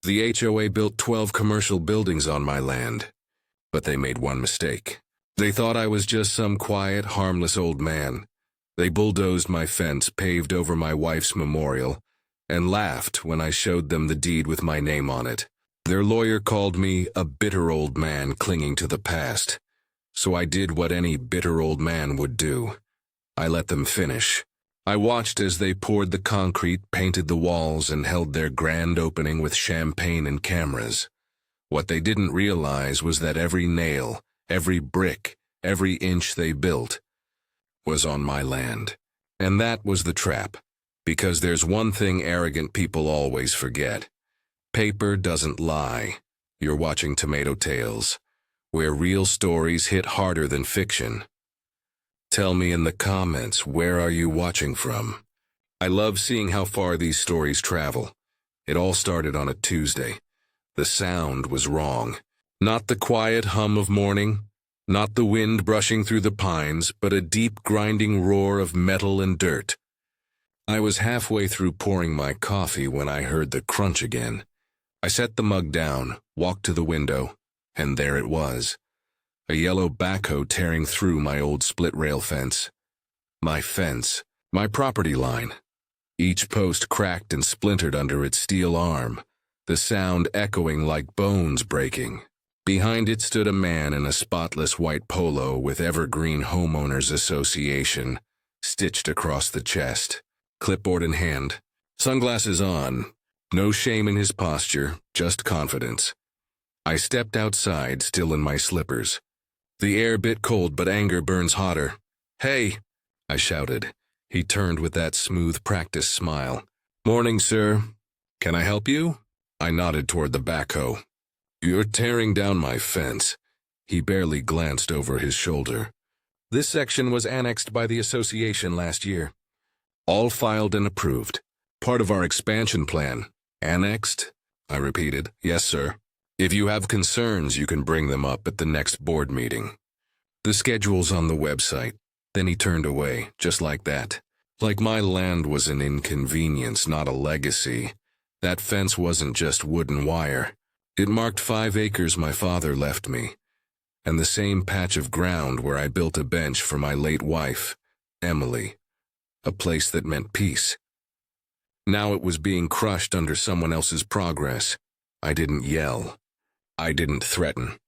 The HOA built 12 commercial buildings on my land, but they made one mistake. They thought I was just some quiet, harmless old man. They bulldozed my fence, paved over my wife's memorial, and laughed when I showed them the deed with my name on it. Their lawyer called me a bitter old man clinging to the past, so I did what any bitter old man would do. I let them finish. I watched as they poured the concrete, painted the walls, and held their grand opening with champagne and cameras. What they didn't realize was that every nail, every brick, every inch they built was on my land. And that was the trap, because there's one thing arrogant people always forget. Paper doesn't lie. You're watching Tomato Tales, where real stories hit harder than fiction. Tell me in the comments, where are you watching from? I love seeing how far these stories travel. It all started on a Tuesday. The sound was wrong. Not the quiet hum of morning, not the wind brushing through the pines, but a deep grinding roar of metal and dirt. I was halfway through pouring my coffee when I heard the crunch again. I set the mug down, walked to the window, and there it was. A yellow backhoe tearing through my old split-rail fence. My fence, my property line. Each post cracked and splintered under its steel arm, the sound echoing like bones breaking. Behind it stood a man in a spotless white polo with Evergreen Homeowners Association stitched across the chest, clipboard in hand, sunglasses on. No shame in his posture, just confidence. I stepped outside, still in my slippers. The air bit cold, but anger burns hotter. "Hey!" I shouted. He turned with that smooth practice smile. "Morning, sir. Can I help you?" I nodded toward the backhoe. "You're tearing down my fence." He barely glanced over his shoulder. "This section was annexed by the association last year. All filed and approved. Part of our expansion plan." "Annexed?" I repeated. "Yes, sir. If you have concerns, you can bring them up at the next board meeting. The schedule's on the website." Then he turned away, just like that. Like my land was an inconvenience, not a legacy. That fence wasn't just wooden wire. It marked 5 acres my father left me, and the same patch of ground where I built a bench for my late wife, Emily. A place that meant peace. Now it was being crushed under someone else's progress. I didn't yell. I didn't threaten.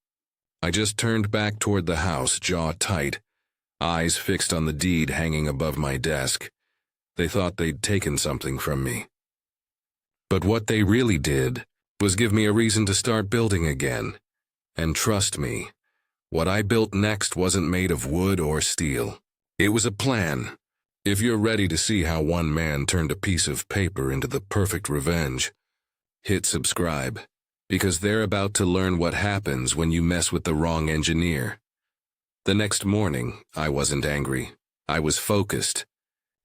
I just turned back toward the house, jaw tight, eyes fixed on the deed hanging above my desk. They thought they'd taken something from me. But what they really did was give me a reason to start building again. And trust me, what I built next wasn't made of wood or steel. It was a plan. If you're ready to see how one man turned a piece of paper into the perfect revenge, hit subscribe, because they're about to learn what happens when you mess with the wrong engineer. The next morning, I wasn't angry. I was focused.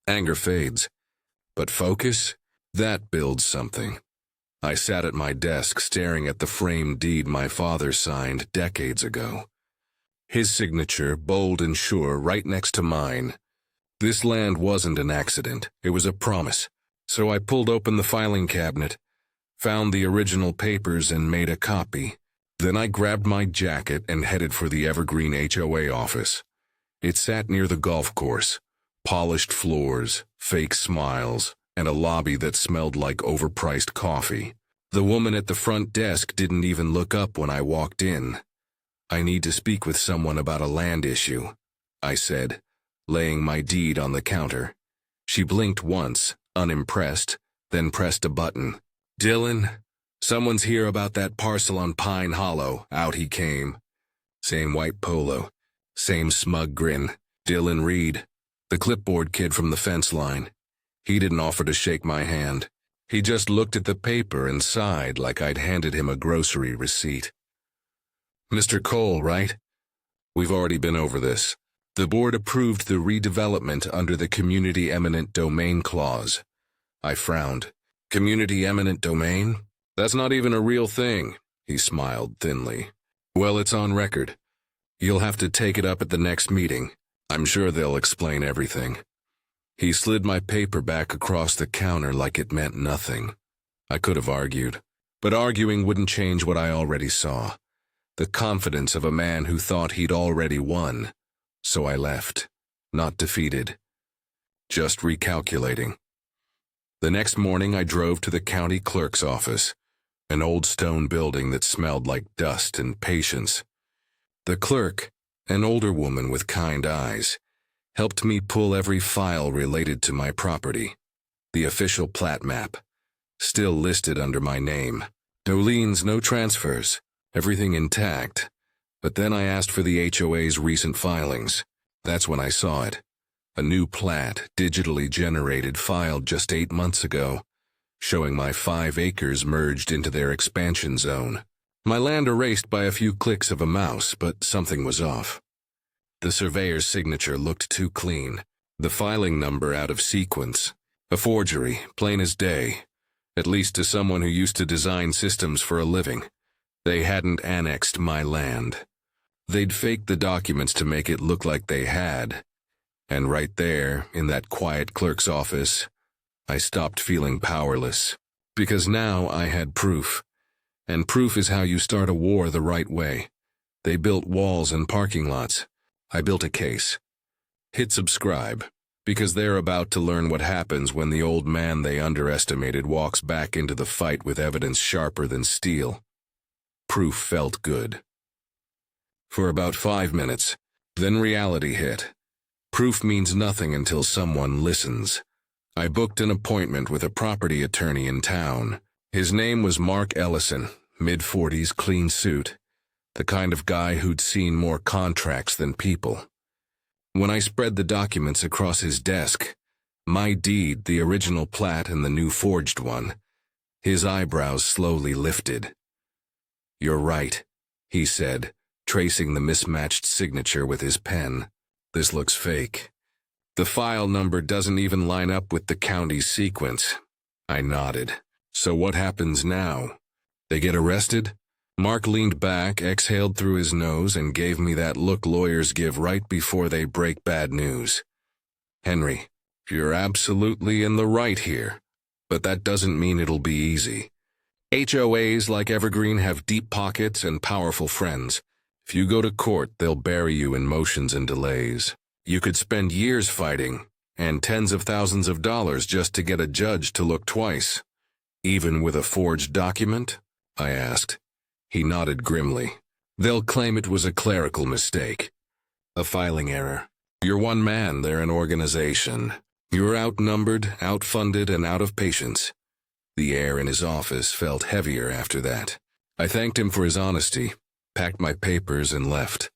Anger fades. But focus? That builds something. I sat at my desk staring at the framed deed my father signed decades ago. His signature, bold and sure, right next to mine. This land wasn't an accident, it was a promise. So I pulled open the filing cabinet, found the original papers and made a copy. Then I grabbed my jacket and headed for the Evergreen HOA office. It sat near the golf course. Polished floors, fake smiles, and a lobby that smelled like overpriced coffee. The woman at the front desk didn't even look up when I walked in. "I need to speak with someone about a land issue," I said, laying my deed on the counter. She blinked once, unimpressed, then pressed a button. "Dylan, someone's here about that parcel on Pine Hollow." Out he came. Same white polo, same smug grin. Dylan Reed, the clipboard kid from the fence line. He didn't offer to shake my hand. He just looked at the paper and sighed like I'd handed him a grocery receipt. "Mr. Cole, right? We've already been over this. The board approved the redevelopment under the Community Eminent Domain Clause." I frowned. "Community Eminent Domain? That's not even a real thing." He smiled thinly. "Well, it's on record. You'll have to take it up at the next meeting. I'm sure they'll explain everything." He slid my paper back across the counter like it meant nothing. I could have argued. But arguing wouldn't change what I already saw. The confidence of a man who thought he'd already won. So I left, not defeated, just recalculating. The next morning I drove to the county clerk's office, an old stone building that smelled like dust and patience. The clerk, an older woman with kind eyes, helped me pull every file related to my property. The official plat map, still listed under my name. No liens, no transfers, everything intact. But then I asked for the HOA's recent filings. That's when I saw it. A new plat, digitally generated, filed just 8 months ago, showing my 5 acres merged into their expansion zone. My land erased by a few clicks of a mouse, but something was off. The surveyor's signature looked too clean, the filing number out of sequence. A forgery, plain as day, at least to someone who used to design systems for a living. They hadn't annexed my land. They'd faked the documents to make it look like they had. And right there, in that quiet clerk's office, I stopped feeling powerless. Because now I had proof. And proof is how you start a war the right way. They built walls and parking lots. I built a case. Hit subscribe, because they're about to learn what happens when the old man they underestimated walks back into the fight with evidence sharper than steel. Proof felt good. For about 5 minutes, then reality hit. Proof means nothing until someone listens. I booked an appointment with a property attorney in town. His name was Mark Ellison, mid-40s, clean suit, the kind of guy who'd seen more contracts than people. When I spread the documents across his desk, my deed, the original plat and the new forged one, his eyebrows slowly lifted. "You're right," he said, tracing the mismatched signature with his pen. "This looks fake. The file number doesn't even line up with the county's sequence." I nodded. "So what happens now? They get arrested?" Mark leaned back, exhaled through his nose, and gave me that look lawyers give right before they break bad news. "Henry, you're absolutely in the right here, but that doesn't mean it'll be easy. HOAs like Evergreen have deep pockets and powerful friends. If you go to court, they'll bury you in motions and delays. You could spend years fighting, and tens of thousands of dollars just to get a judge to look twice. Even with a forged document?" I asked. He nodded grimly. "They'll claim it was a clerical mistake. A filing error. You're one man, they're an organization. You're outnumbered, outfunded, and out of patience." The air in his office felt heavier after that. I thanked him for his honesty, packed my papers, and left.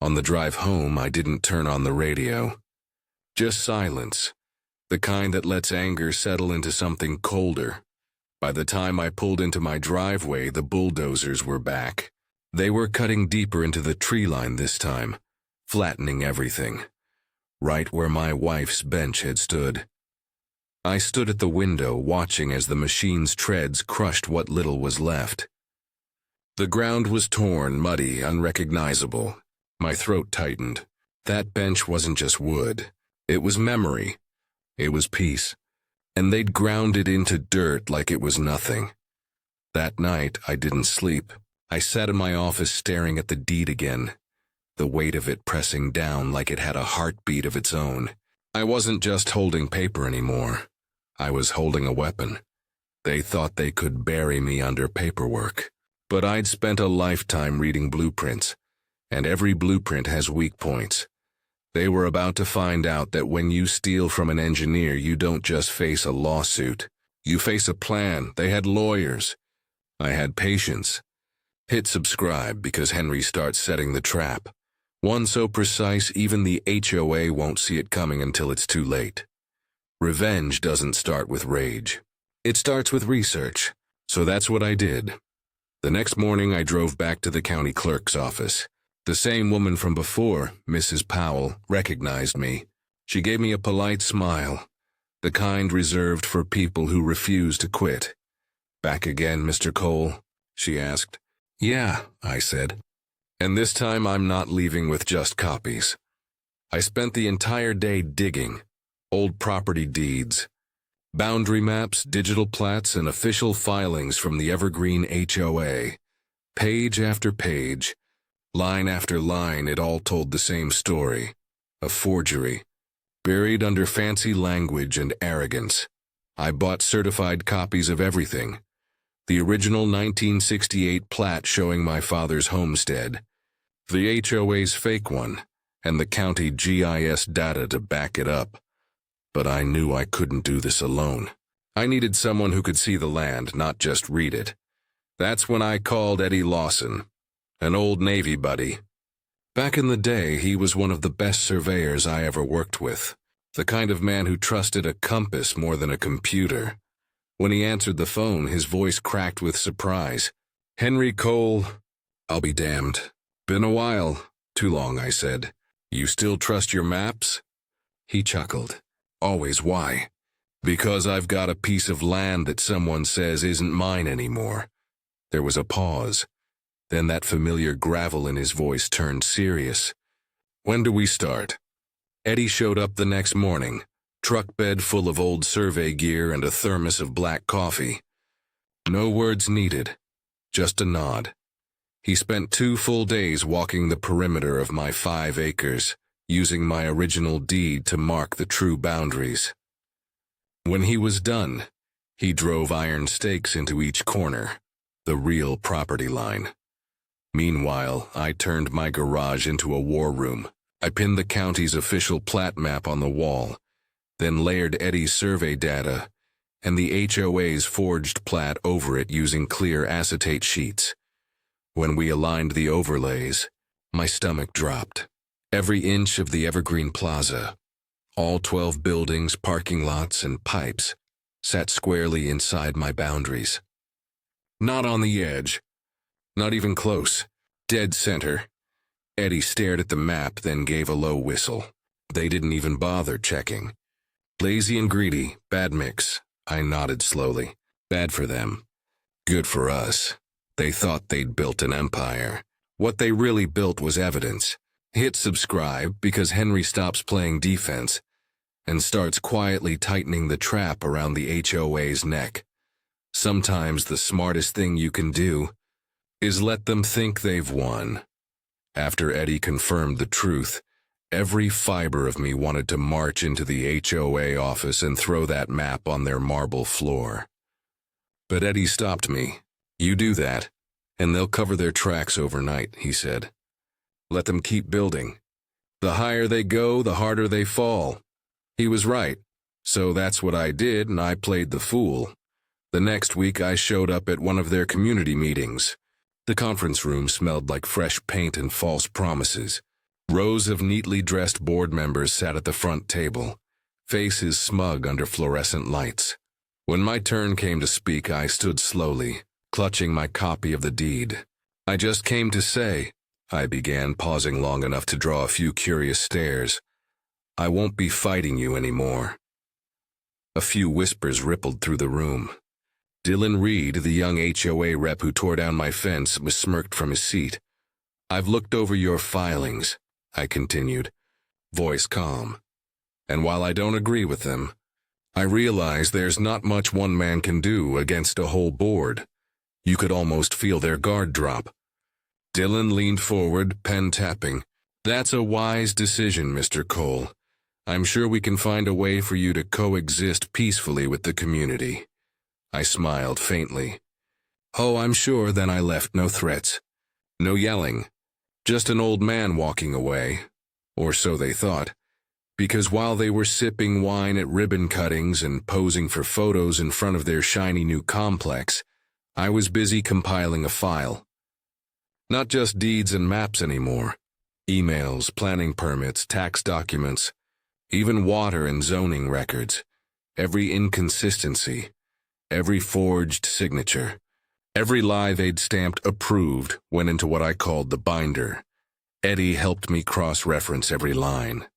On the drive home, I didn't turn on the radio. Just silence, the kind that lets anger settle into something colder. By the time I pulled into my driveway, the bulldozers were back. They were cutting deeper into the tree line this time, flattening everything, right where my wife's bench had stood. I stood at the window, watching as the machine's treads crushed what little was left. The ground was torn, muddy, unrecognizable. My throat tightened. That bench wasn't just wood. It was memory. It was peace. And they'd ground it into dirt like it was nothing. That night, I didn't sleep. I sat in my office staring at the deed again, the weight of it pressing down like it had a heartbeat of its own. I wasn't just holding paper anymore. I was holding a weapon. They thought they could bury me under paperwork. But I'd spent a lifetime reading blueprints, and every blueprint has weak points. They were about to find out that when you steal from an engineer, you don't just face a lawsuit. You face a plan. They had lawyers. I had patience. Hit subscribe because Henry starts setting the trap. One so precise even the HOA won't see it coming until it's too late. Revenge doesn't start with rage. It starts with research. So that's what I did. The next morning I drove back to the county clerk's office. The same woman from before, Mrs. Powell, recognized me. She gave me a polite smile, the kind reserved for people who refuse to quit. "Back again, Mr. Cole?" she asked. "Yeah," I said. "And this time I'm not leaving with just copies." I spent the entire day digging, old property deeds, Boundary maps, digital plats, and official filings from the evergreen HOA. Page after page, line after line, it all told the same story. A forgery, buried under fancy language and arrogance. I bought certified copies of everything. The original 1968 plat showing my father's homestead, the HOA's fake one, and the county GIS data to back it up. But I knew I couldn't do this alone. I needed someone who could see the land, not just read it. That's when I called Eddie Lawson, an old Navy buddy. Back in the day, he was one of the best surveyors I ever worked with, the kind of man who trusted a compass more than a computer. When he answered the phone, his voice cracked with surprise. "Henry Cole." "I'll be damned. Been a while." "Too long," I said. "You still trust your maps?" He chuckled. "Always. Why?" "Because I've got a piece of land that someone says isn't mine anymore." There was a pause. Then that familiar gravel in his voice turned serious. "When do we start?" Eddie showed up the next morning, truck bed full of old survey gear and a thermos of black coffee. No words needed, just a nod. He spent 2 full days walking the perimeter of my 5 acres, using my original deed to mark the true boundaries. When he was done, he drove iron stakes into each corner, the real property line. Meanwhile, I turned my garage into a war room. I pinned the county's official plat map on the wall, then layered Eddie's survey data and the HOA's forged plat over it using clear acetate sheets. When we aligned the overlays, my stomach dropped. Every inch of the Evergreen Plaza, all 12 buildings, parking lots, and pipes, sat squarely inside my boundaries. Not on the edge. Not even close. Dead center. Eddie stared at the map, then gave a low whistle. They didn't even bother checking. Lazy and greedy, bad mix. I nodded slowly. Bad for them. Good for us. They thought they'd built an empire. What they really built was evidence. Hit subscribe because Henry stops playing defense and starts quietly tightening the trap around the HOA's neck. Sometimes the smartest thing you can do is let them think they've won. After Eddie confirmed the truth, every fiber of me wanted to march into the HOA office and throw that map on their marble floor. But Eddie stopped me. "You do that, and they'll cover their tracks overnight," he said. "Let them keep building. The higher they go, the harder they fall." He was right. So that's what I did, and I played the fool. The next week I showed up at one of their community meetings. The conference room smelled like fresh paint and false promises. Rows of neatly dressed board members sat at the front table, faces smug under fluorescent lights. When my turn came to speak, I stood slowly, clutching my copy of the deed. "I just came to say," I began, pausing long enough to draw a few curious stares, "I won't be fighting you anymore." A few whispers rippled through the room. Dylan Reed, the young HOA rep who tore down my fence, was smirked from his seat. "I've looked over your filings," I continued, voice calm. "And while I don't agree with them, I realize there's not much one man can do against a whole board. You could almost feel their guard drop." Dylan leaned forward, pen tapping. "That's a wise decision, Mr. Cole. I'm sure we can find a way for you to coexist peacefully with the community." I smiled faintly. "Oh, I'm sure." Then I left. No threats. No yelling. Just an old man walking away. Or so they thought. Because while they were sipping wine at ribbon cuttings and posing for photos in front of their shiny new complex, I was busy compiling a file. Not just deeds and maps anymore. Emails, planning permits, tax documents, even water and zoning records. Every inconsistency. Every forged signature, every lie they'd stamped approved went into what I called the binder. Eddie helped me cross-reference every line.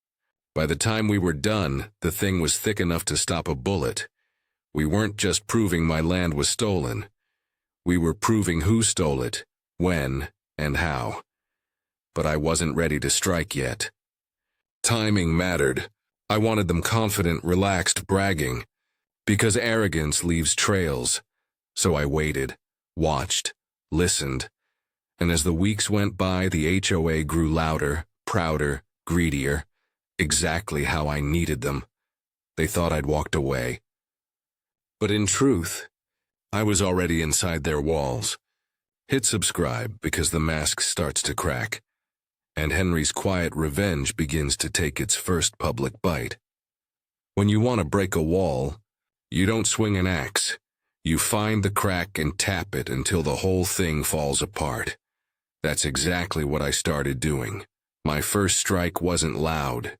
By the time we were done, the thing was thick enough to stop a bullet. We weren't just proving my land was stolen. We were proving who stole it, when, and how. But I wasn't ready to strike yet. Timing mattered. I wanted them confident, relaxed, bragging. Because arrogance leaves trails. So I waited, watched, listened, and as the weeks went by, the HOA grew louder, prouder, greedier, exactly how I needed them. They thought I'd walked away. But in truth, I was already inside their walls. Hit subscribe because the mask starts to crack, and Henry's quiet revenge begins to take its first public bite. When you want to break a wall, you don't swing an axe. You find the crack and tap it until the whole thing falls apart. That's exactly what I started doing. My first strike wasn't loud.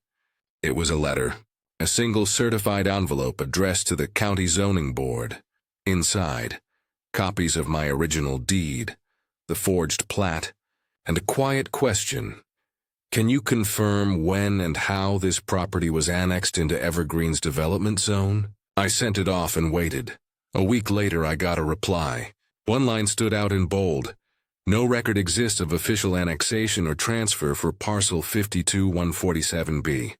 It was a letter, a single certified envelope addressed to the county zoning board. Inside, copies of my original deed, the forged plat, and a quiet question. Can you confirm when and how this property was annexed into Evergreen's development zone? I sent it off and waited. A week later, I got a reply. One line stood out in bold. No record exists of official annexation or transfer for parcel 52-147B.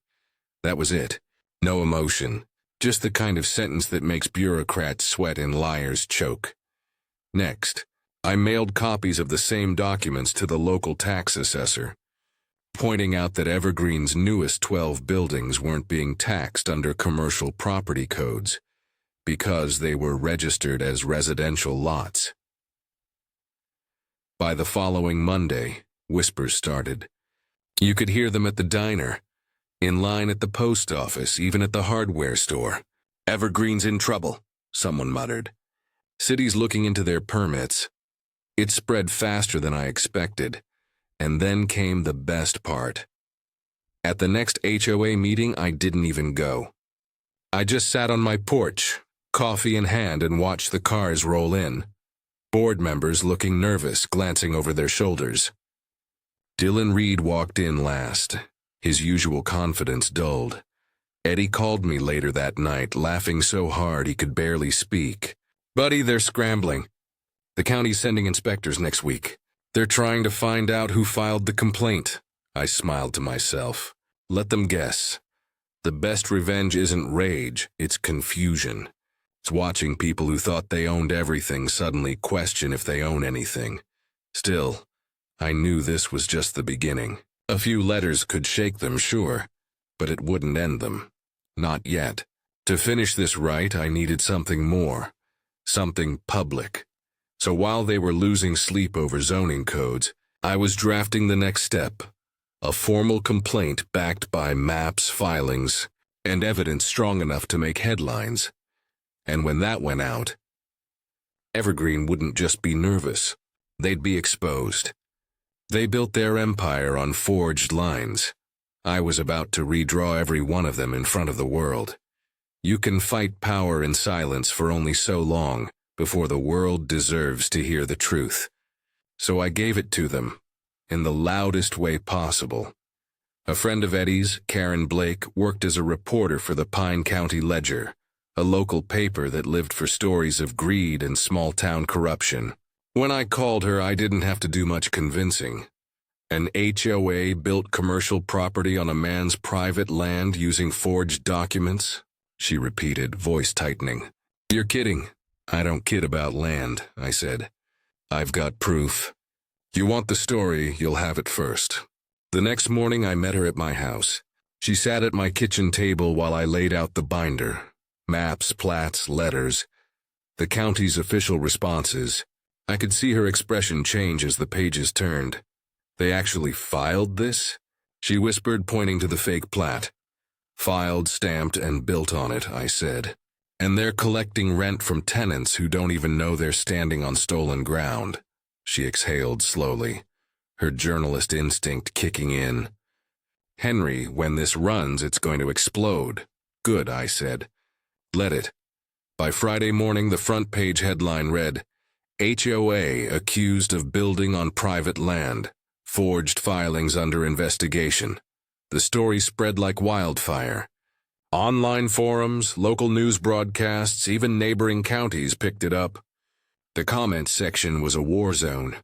That was it. No emotion. Just the kind of sentence that makes bureaucrats sweat and liars choke. Next, I mailed copies of the same documents to the local tax assessor, pointing out that Evergreen's newest 12 buildings weren't being taxed under commercial property codes because they were registered as residential lots. By the following Monday, whispers started. You could hear them at the diner, in line at the post office, even at the hardware store. Evergreen's in trouble, someone muttered. City's looking into their permits. It spread faster than I expected. And then came the best part. At the next HOA meeting, I didn't even go. I just sat on my porch, coffee in hand, and watched the cars roll in. Board members looking nervous, glancing over their shoulders. Dylan Reed walked in last, his usual confidence dulled. Eddie called me later that night, laughing so hard he could barely speak. Buddy, they're scrambling. The county's sending inspectors next week. They're trying to find out who filed the complaint. I smiled to myself. Let them guess. The best revenge isn't rage, it's confusion. It's watching people who thought they owned everything suddenly question if they own anything. Still, I knew this was just the beginning. A few letters could shake them, sure, but it wouldn't end them. Not yet. To finish this right, I needed something more. Something public. So while they were losing sleep over zoning codes, I was drafting the next step. A formal complaint backed by maps, filings, and evidence strong enough to make headlines. And when that went out, Evergreen wouldn't just be nervous. They'd be exposed. They built their empire on forged lines. I was about to redraw every one of them in front of the world. You can fight power in silence for only so long before the world deserves to hear the truth. So I gave it to them, in the loudest way possible. A friend of Eddie's, Karen Blake, worked as a reporter for the Pine County Ledger, a local paper that lived for stories of greed and small-town corruption. When I called her, I didn't have to do much convincing. An HOA built commercial property on a man's private land using forged documents? She repeated, voice tightening. You're kidding. I don't kid about land, I said. I've got proof. You want the story, you'll have it first. The next morning I met her at my house. She sat at my kitchen table while I laid out the binder. Maps, plats, letters. The county's official responses. I could see her expression change as the pages turned. They actually filed this? She whispered, pointing to the fake plat. Filed, stamped, and built on it, I said. And they're collecting rent from tenants who don't even know they're standing on stolen ground. She exhaled slowly, her journalist instinct kicking in. Henry, when this runs, it's going to explode. Good, I said. Let it. By Friday morning, the front page headline read, HOA accused of building on private land. Forged filings under investigation. The story spread like wildfire. Online forums, local news broadcasts, even neighboring counties picked it up. The comments section was a war zone.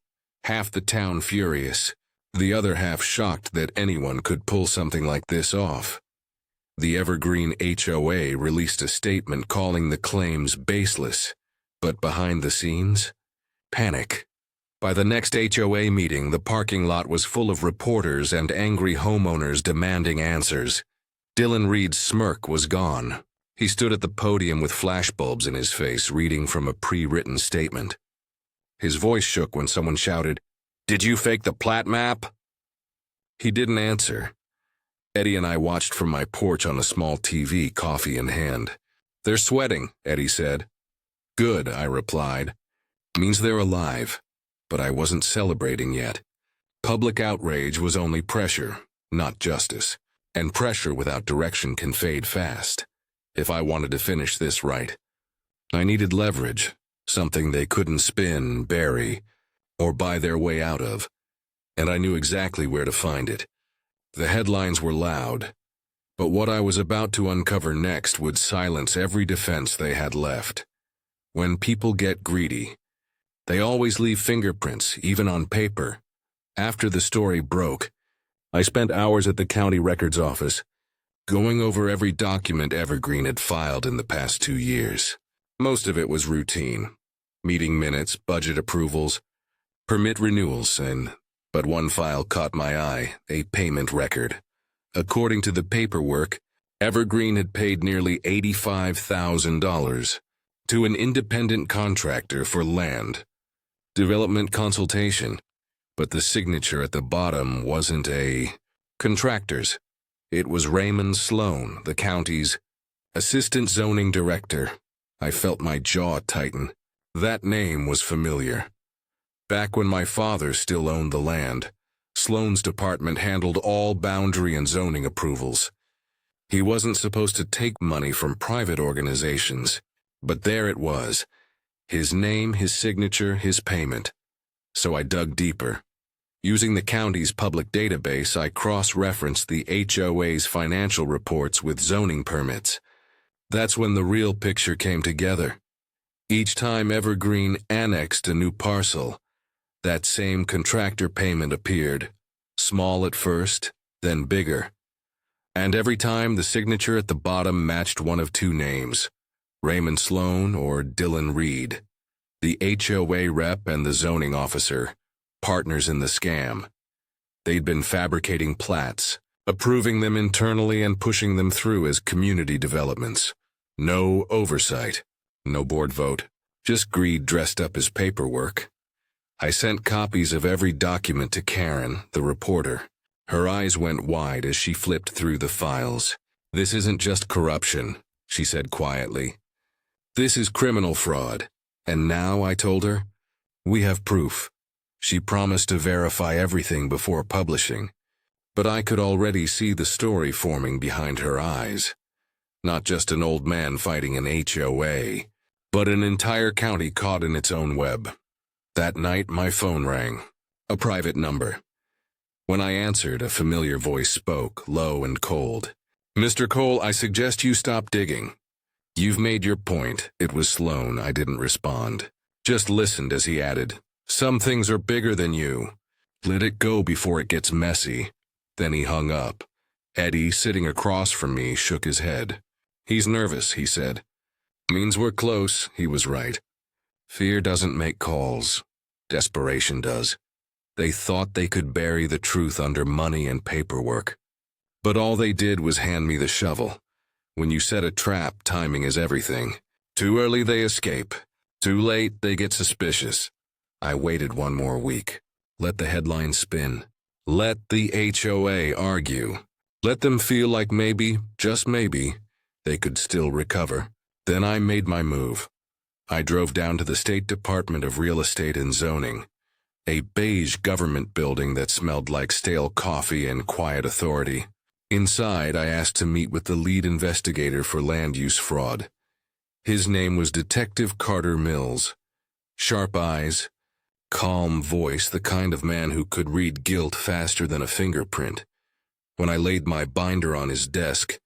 Half the town furious, the other half shocked that anyone could pull something like this off. The Evergreen HOA released a statement calling the claims baseless, but behind the scenes, panic. By the next HOA meeting, the parking lot was full of reporters and angry homeowners demanding answers. Dylan Reed's smirk was gone. He stood at the podium with flashbulbs in his face, reading from a pre-written statement. His voice shook when someone shouted, "Did you fake the plat map?" He didn't answer. Eddie and I watched from my porch on a small TV, coffee in hand. "They're sweating," Eddie said. "Good," I replied. "Means they're alive." But I wasn't celebrating yet. Public outrage was only pressure, not justice. And pressure without direction can fade fast. If I wanted to finish this right, I needed leverage, something they couldn't spin, bury, or buy their way out of. And I knew exactly where to find it. The headlines were loud, but what I was about to uncover next would silence every defense they had left. When people get greedy, they always leave fingerprints, even on paper. After the story broke, I spent hours at the county records office, going over every document Evergreen had filed in the past 2 years. Most of it was routine. Meeting minutes, budget approvals, permit renewals, but one file caught my eye, a payment record. According to the paperwork, Evergreen had paid nearly $85,000 to an independent contractor for land development consultation, but the signature at the bottom wasn't a contractor's. It was Raymond Sloan, the county's assistant zoning director. I felt my jaw tighten. That name was familiar. Back when my father still owned the land, Sloan's department handled all boundary and zoning approvals. He wasn't supposed to take money from private organizations, but there it was. His name, his signature, his payment. So I dug deeper. Using the county's public database, I cross-referenced the HOA's financial reports with zoning permits. That's when the real picture came together. Each time Evergreen annexed a new parcel, that same contractor payment appeared, small at first, then bigger. And every time the signature at the bottom matched one of two names, Raymond Sloan or Dylan Reed. The HOA rep and the zoning officer, partners in the scam. They'd been fabricating plats, approving them internally and pushing them through as community developments. No oversight, no board vote, just greed dressed up as paperwork. I sent copies of every document to Karen, the reporter. Her eyes went wide as she flipped through the files. "This isn't just corruption," she said quietly. "This is criminal fraud. And now," I told her, "we have proof." She promised to verify everything before publishing, but I could already see the story forming behind her eyes. Not just an old man fighting an HOA, but an entire county caught in its own web. That night, my phone rang. A private number. When I answered, a familiar voice spoke, low and cold. "Mr. Cole, I suggest you stop digging." "You've made your point." It was Sloan. I didn't respond. Just listened as he added, "Some things are bigger than you. Let it go before it gets messy." Then he hung up. Eddie, sitting across from me, shook his head. "He's nervous," he said. "Means we're close." He was right. Fear doesn't make calls. Desperation does. They thought they could bury the truth under money and paperwork. But all they did was hand me the shovel. When you set a trap, timing is everything. Too early, they escape. Too late, they get suspicious. I waited one more week. Let the headlines spin. Let the HOA argue. Let them feel like maybe, just maybe, they could still recover. Then I made my move. I drove down to the State Department of Real Estate and Zoning, a beige government building that smelled like stale coffee and quiet authority. Inside, I asked to meet with the lead investigator for land use fraud. His name was Detective Carter Mills. Sharp eyes, calm voice, the kind of man who could read guilt faster than a fingerprint. When I laid my binder on his desk,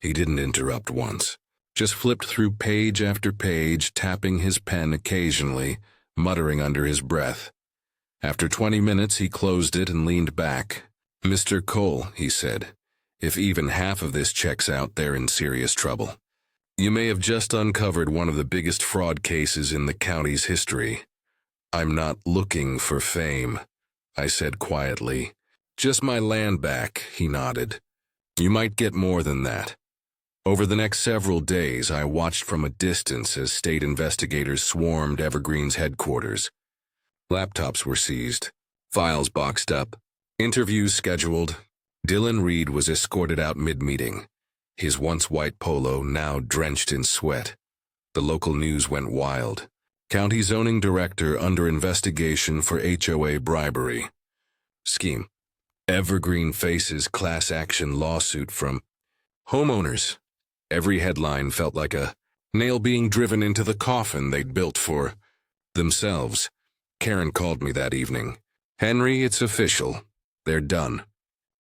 he didn't interrupt once. Just flipped through page after page, tapping his pen occasionally, muttering under his breath. After 20 minutes, he closed it and leaned back. "Mr. Cole," he said, If even half of this checks out, they're in serious trouble. You may have just uncovered one of the biggest fraud cases in the county's history. I'm not looking for fame, I said quietly. Just my land back, he nodded. You might get more than that. Over the next several days, I watched from a distance as state investigators swarmed Evergreen's headquarters. Laptops were seized, files boxed up, interviews scheduled. Dylan Reed was escorted out mid-meeting, his once white polo now drenched in sweat. The local news went wild. County zoning director under investigation for HOA bribery. Scheme. Evergreen faces class action lawsuit from homeowners. Every headline felt like a nail being driven into the coffin they'd built for themselves. Karen called me that evening. Henry, it's official. They're done.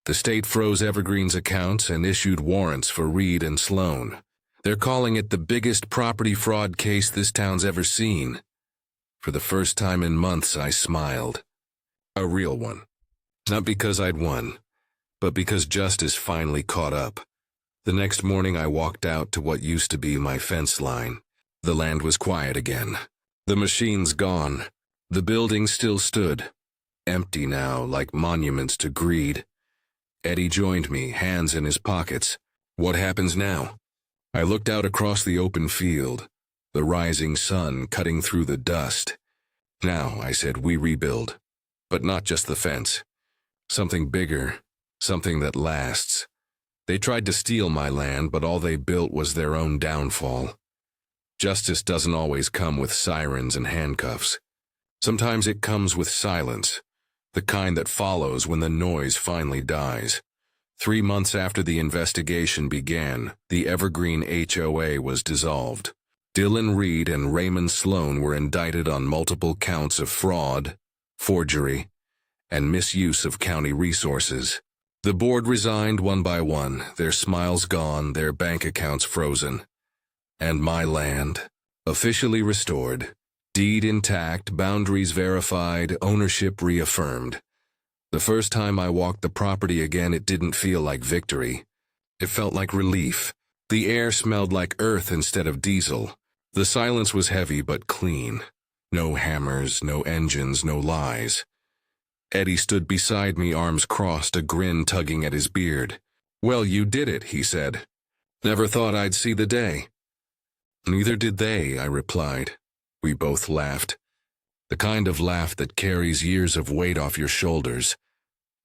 The state froze Evergreen's accounts and issued warrants for Reed and Sloan. They're calling it the biggest property fraud case this town's ever seen. For the first time in months, I smiled. A real one. Not because I'd won, but because justice finally caught up. The next morning, I walked out to what used to be my fence line. The land was quiet again. The machines gone. The buildings still stood, empty now, like monuments to greed. Eddie joined me, hands in his pockets. What happens now? I looked out across the open field, the rising sun cutting through the dust. Now, I said, we rebuild. But not just the fence. Something bigger, something that lasts. They tried to steal my land, but all they built was their own downfall. Justice doesn't always come with sirens and handcuffs. Sometimes it comes with silence, the kind that follows when the noise finally dies. 3 months after the investigation began, the Evergreen HOA was dissolved. Dylan Reed and Raymond Sloan were indicted on multiple counts of fraud, forgery, and misuse of county resources. The board resigned one by one, their smiles gone, their bank accounts frozen. And my land, officially restored, deed intact, boundaries verified, ownership reaffirmed. The first time I walked the property again, it didn't feel like victory. It felt like relief. The air smelled like earth instead of diesel. The silence was heavy but clean. No hammers, no engines, no lies. Eddie stood beside me, arms crossed, a grin tugging at his beard. Well, you did it, he said. Never thought I'd see the day. Neither did they, I replied. We both laughed. The kind of laugh that carries years of weight off your shoulders.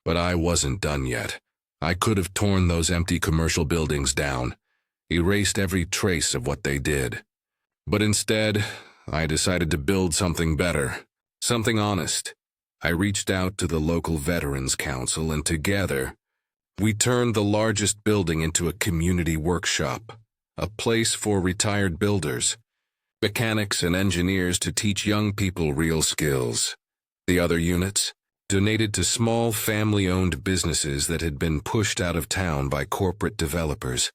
But I wasn't done yet. I could have torn those empty commercial buildings down, erased every trace of what they did. But instead, I decided to build something better, something honest. I reached out to the local Veterans Council, and together, we turned the largest building into a community workshop, a place for retired builders, mechanics and engineers to teach young people real skills. The other units, donated to small family-owned businesses that had been pushed out of town by corporate developers.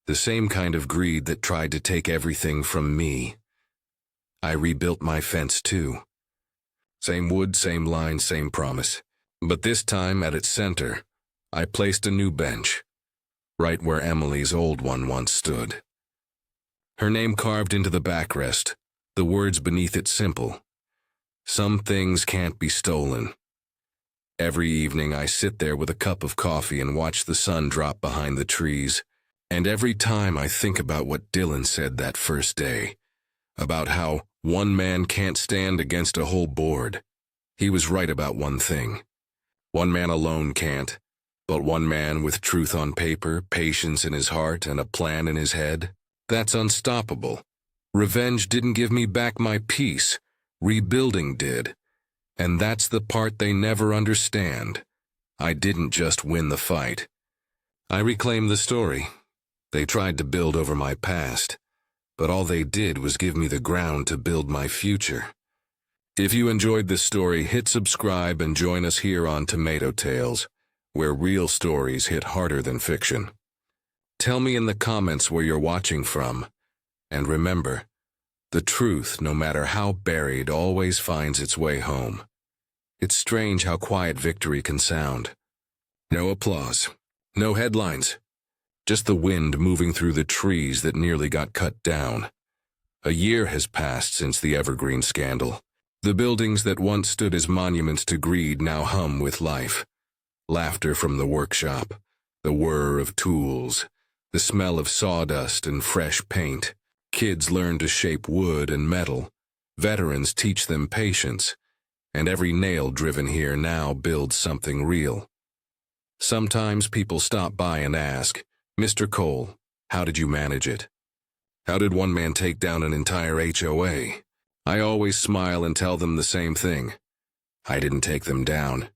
The same kind of greed that tried to take everything from me. I rebuilt my fence too. Same wood, same line, same promise. But this time, at its center, I placed a new bench, right where Emily's old one once stood. Her name carved into the backrest, the words beneath it simple. Some things can't be stolen. Every evening I sit there with a cup of coffee and watch the sun drop behind the trees, and every time I think about what Dylan said that first day, about how one man can't stand against a whole board. He was right about one thing. One man alone can't, but one man with truth on paper, patience in his heart, and a plan in his head, that's unstoppable. Revenge didn't give me back my peace. Rebuilding did. And that's the part they never understand. I didn't just win the fight. I reclaimed the story. They tried to build over my past, but all they did was give me the ground to build my future. If you enjoyed this story, hit subscribe and join us here on Tomato Tales, where real stories hit harder than fiction. Tell me in the comments where you're watching from, and remember, the truth, no matter how buried, always finds its way home. It's strange how quiet victory can sound. No applause, No headlines. Just the wind moving through the trees that nearly got cut down. A year has passed since the Evergreen scandal. The buildings that once stood as monuments to greed now hum with life. Laughter from the workshop, the whir of tools, the smell of sawdust and fresh paint. Kids learn to shape wood and metal. Veterans teach them patience. And every nail driven here now builds something real. Sometimes people stop by and ask, "Mr. Cole, how did you manage it? How did one man take down an entire HOA?" I always smile and tell them the same thing. I didn't take them down.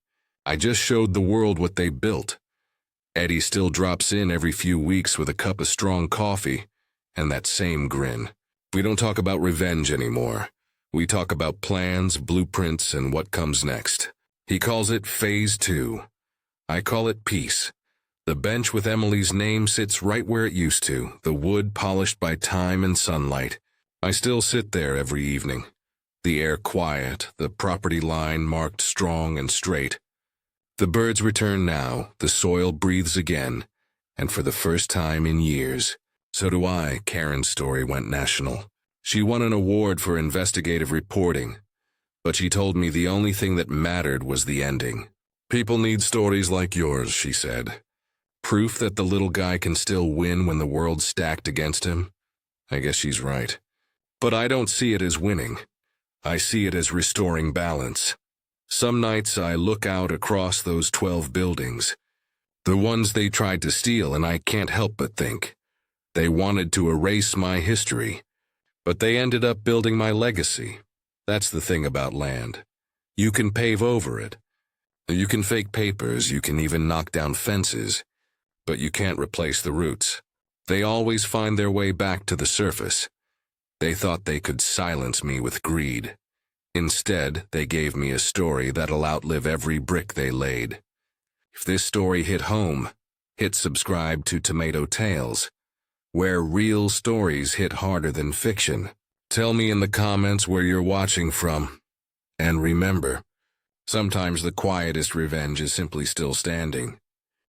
I just showed the world what they built. Eddie still drops in every few weeks with a cup of strong coffee and that same grin. We don't talk about revenge anymore. We talk about plans, blueprints, and what comes next. He calls it Phase 2. I call it peace. The bench with Emily's name sits right where it used to, the wood polished by time and sunlight. I still sit there every evening. The air quiet, the property line marked strong and straight. The birds return now, the soil breathes again, and for the first time in years. So do I. Karen's story went national. She won an award for investigative reporting, but she told me the only thing that mattered was the ending. People need stories like yours, she said. Proof that the little guy can still win when the world's stacked against him. I guess she's right. But I don't see it as winning. I see it as restoring balance. Some nights I look out across those 12 buildings, the ones they tried to steal, and I can't help but think, they wanted to erase my history, but they ended up building my legacy. That's the thing about land. You can pave over it. You can fake papers, you can even knock down fences, but you can't replace the roots. They always find their way back to the surface. They thought they could silence me with greed. Instead, they gave me a story that'll outlive every brick they laid. If this story hit home, hit subscribe to Tomato Tales, where real stories hit harder than fiction. Tell me in the comments where you're watching from. And remember, sometimes the quietest revenge is simply still standing.